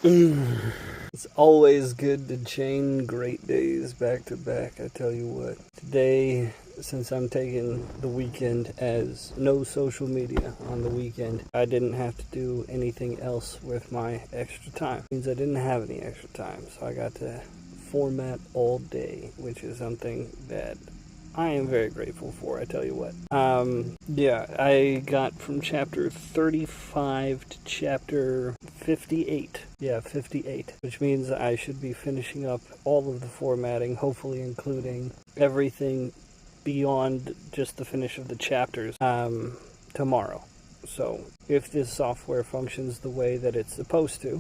It's always good to chain great days back to back, I tell you what. Today, since I'm taking the weekend as no social media on the weekend, I didn't have to do anything else with my extra time. It means I didn't have any extra time, so I got to format all day, which is something that I am very grateful for, I tell you what. I got from chapter 35 to chapter 58. Yeah, 58. Which means I should be finishing up all of the formatting, hopefully including everything beyond just the finish of the chapters, tomorrow. So if this software functions the way that it's supposed to,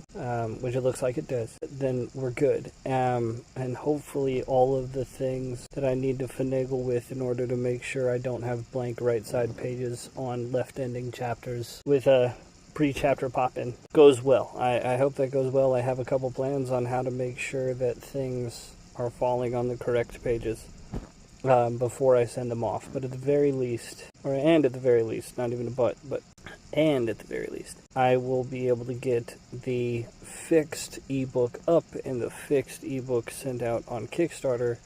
which it looks like it does, then we're good. And hopefully all of the things that I need to finagle with in order to make sure I don't have blank right side pages on left ending chapters with a pre-chapter pop-in goes well. I hope that goes well. I have a couple plans on how to make sure that things are falling on the correct pages before I send them off. But at the very least, and at the very least, not even a and at the very least, I will be able to get the fixed ebook up and the fixed ebook sent out on Kickstarter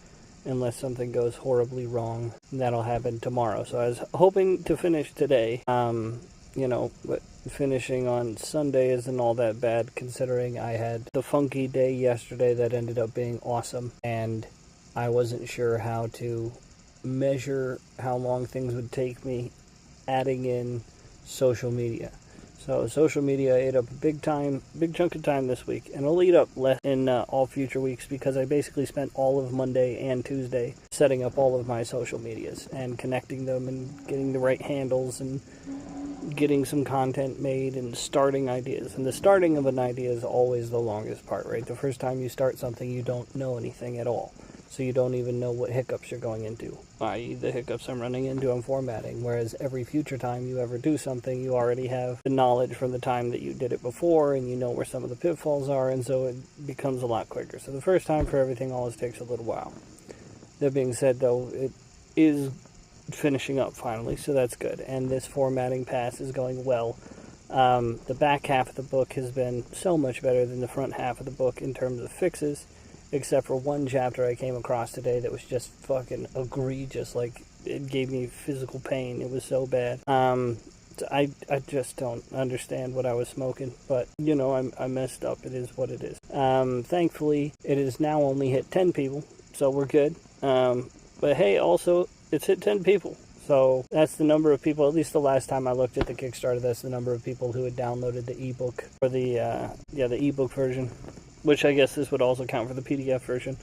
unless something goes horribly wrong. That'll happen tomorrow. So I was hoping to finish today, but finishing on Sunday isn't all that bad considering I had the funky day yesterday that ended up being awesome, and I wasn't sure how to measure how long things would take me adding in social media. So social media ate up a big chunk of time this week, and it'll eat up less in all future weeks because I basically spent all of Monday and Tuesday setting up all of my social medias and connecting them and getting the right handles and getting some content made and starting ideas. And the starting of an idea is always the longest part, right? The first time you start something, you don't know anything at all. So you don't even know what hiccups you're going into, i.e. the hiccups I'm running into on formatting, whereas every future time you ever do something, you already have the knowledge from the time that you did it before, and you know where some of the pitfalls are, and so it becomes a lot quicker. So the first time for everything always takes a little while. That being said, though, it is finishing up finally, so that's good, and this formatting pass is going well. The back half of the book has been so much better than the front half of the book in terms of fixes, except for one chapter I came across today that was just fucking egregious. Like, it gave me physical pain. It was so bad. I just don't understand what I was smoking, but, I messed up. It is what it is. Thankfully, it has now only hit 10 people, so we're good. But hey, also, it's hit 10 people. So that's the number of people, at least the last time I looked at the Kickstarter, that's the number of people who had downloaded the ebook, or the ebook version, which I guess this would also count for the PDF version,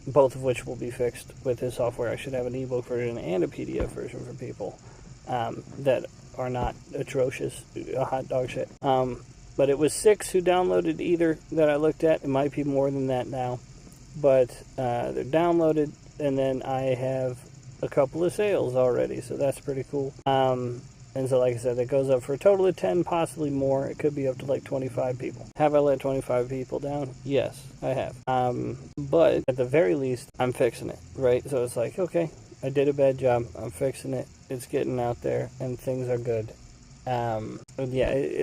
both of which will be fixed with this software. I should have an ebook version and a PDF version for people that are not atrocious, hot dog shit. But it was 6 who downloaded either that I looked at. It might be more than that now, but they're downloaded, and then I have a couple of sales already, so that's pretty cool. And so, like I said, it goes up for a total of 10, possibly more. It could be up to like 25 people. Have I let 25 people down? Yes, I have. But at the very least, I'm fixing it, right? So it's like, okay, I did a bad job. I'm fixing it. It's getting out there, and things are good.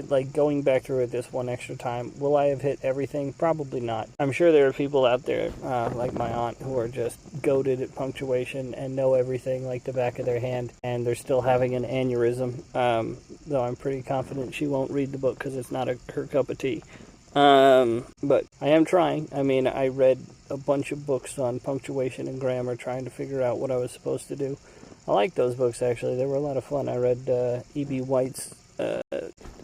Like going back through it this one extra time, will I have hit everything? Probably not. I'm sure there are people out there, like my aunt, who are just goated at punctuation and know everything like the back of their hand, and they're still having an aneurysm, though I'm pretty confident she won't read the book because it's not her cup of tea. But I am trying. I mean, I read a bunch of books on punctuation and grammar trying to figure out what I was supposed to do. I like those books, actually. They were a lot of fun. I read E.B. White's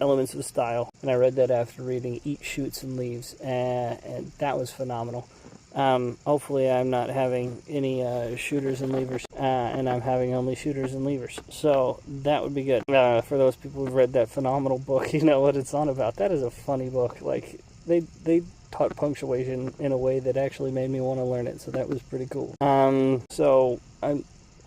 Elements of Style, and I read that after reading Eat, Shoots, and Leaves, and that was phenomenal. Hopefully I'm not having any shooters and leavers, and I'm having only shooters and leavers, so that would be good. For those people who've read that phenomenal book, you know what it's on about. That is a funny book. Like, they taught punctuation in a way that actually made me want to learn it, so that was pretty cool. So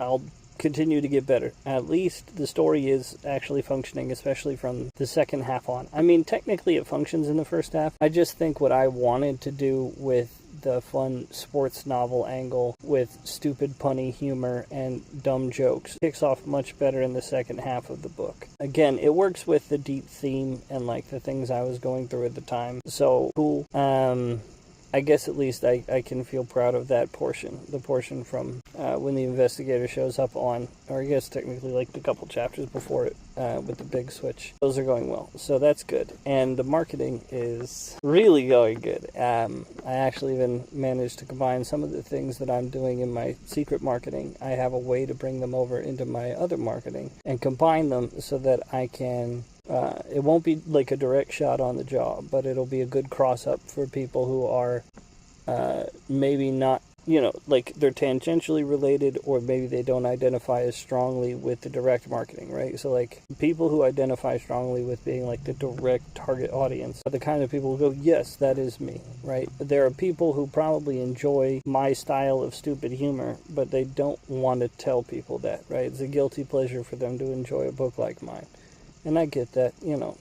I'll continue to get better. At least the story is actually functioning, especially from the second half on. I mean, technically it functions in the first half. I just think what I wanted to do with the fun sports novel angle with stupid punny humor and dumb jokes kicks off much better in the second half of the book. Again, it works with the deep theme and like the things I was going through at the time. So cool. I guess at least I can feel proud of that portion. The portion from when the investigator shows up on, or I guess technically like the couple chapters before it with the big switch. Those are going well. So that's good. And the marketing is really going good. I actually even managed to combine some of the things that I'm doing in my secret marketing. I have a way to bring them over into my other marketing and combine them so that I can... it won't be like a direct shot on the jaw, but it'll be a good cross-up for people who are maybe not, like they're tangentially related, or maybe they don't identify as strongly with the direct marketing, right? So like people who identify strongly with being like the direct target audience are the kind of people who go, yes, that is me, right? There are people who probably enjoy my style of stupid humor, but they don't want to tell people that, right? It's a guilty pleasure for them to enjoy a book like mine. And I get that,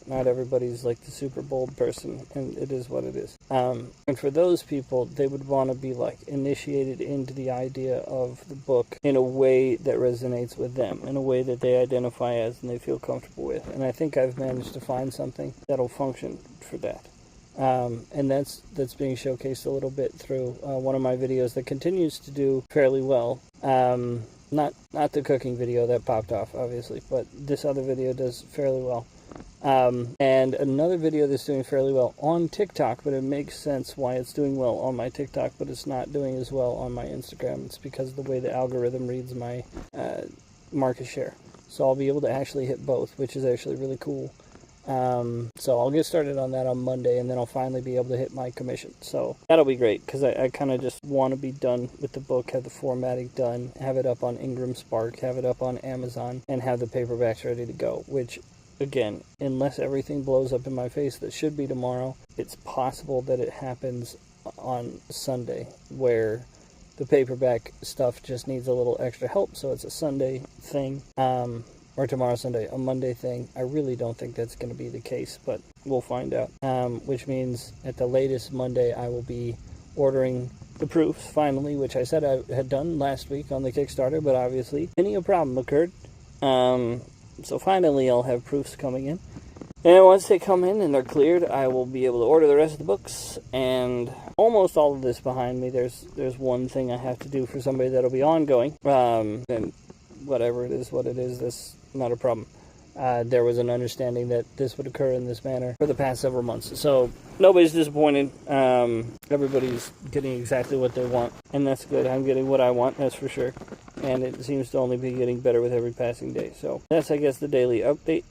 not everybody's like the super bold person, and it is what it is. And for those people, they would want to be like initiated into the idea of the book in a way that resonates with them, in a way that they identify as and they feel comfortable with. And I think I've managed to find something that'll function for that. And that's being showcased a little bit through one of my videos that continues to do fairly well. Not the cooking video that popped off, obviously, but this other video does fairly well. And another video that's doing fairly well on TikTok, but it makes sense why it's doing well on my TikTok, but it's not doing as well on my Instagram. It's because of the way the algorithm reads my market share. So I'll be able to actually hit both, which is actually really cool. So I'll get started on that on Monday, and then I'll finally be able to hit my commission. So that'll be great, because I kind of just want to be done with the book, have the formatting done, have it up on Ingram Spark, have it up on Amazon, and have the paperbacks ready to go, which, again, unless everything blows up in my face, that should be tomorrow. It's possible that it happens on Sunday, where the paperback stuff just needs a little extra help, so it's a Sunday thing. Or tomorrow Sunday, a Monday thing. I really don't think that's going to be the case, but we'll find out. Which means at the latest Monday, I will be ordering the proofs, finally, which I said I had done last week on the Kickstarter, but obviously, many a problem occurred. So finally, I'll have proofs coming in. And once they come in and they're cleared, I will be able to order the rest of the books. And almost all of this behind me, there's one thing I have to do for somebody that'll be ongoing. And whatever it is, what it is, that's not a problem. There was an understanding that this would occur in this manner for the past several months. So nobody's disappointed. Everybody's getting exactly what they want, and that's good. I'm getting what I want, that's for sure. And it seems to only be getting better with every passing day. So that's, I guess, the daily update.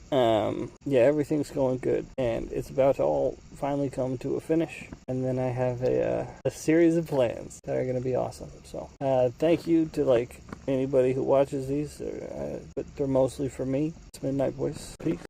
Yeah, everything's going good, and it's about to all finally come to a finish. And then I have a series of plans that are going to be awesome. So thank you to anybody who watches these, but they're mostly for me. It's Midnight Voice. Peace.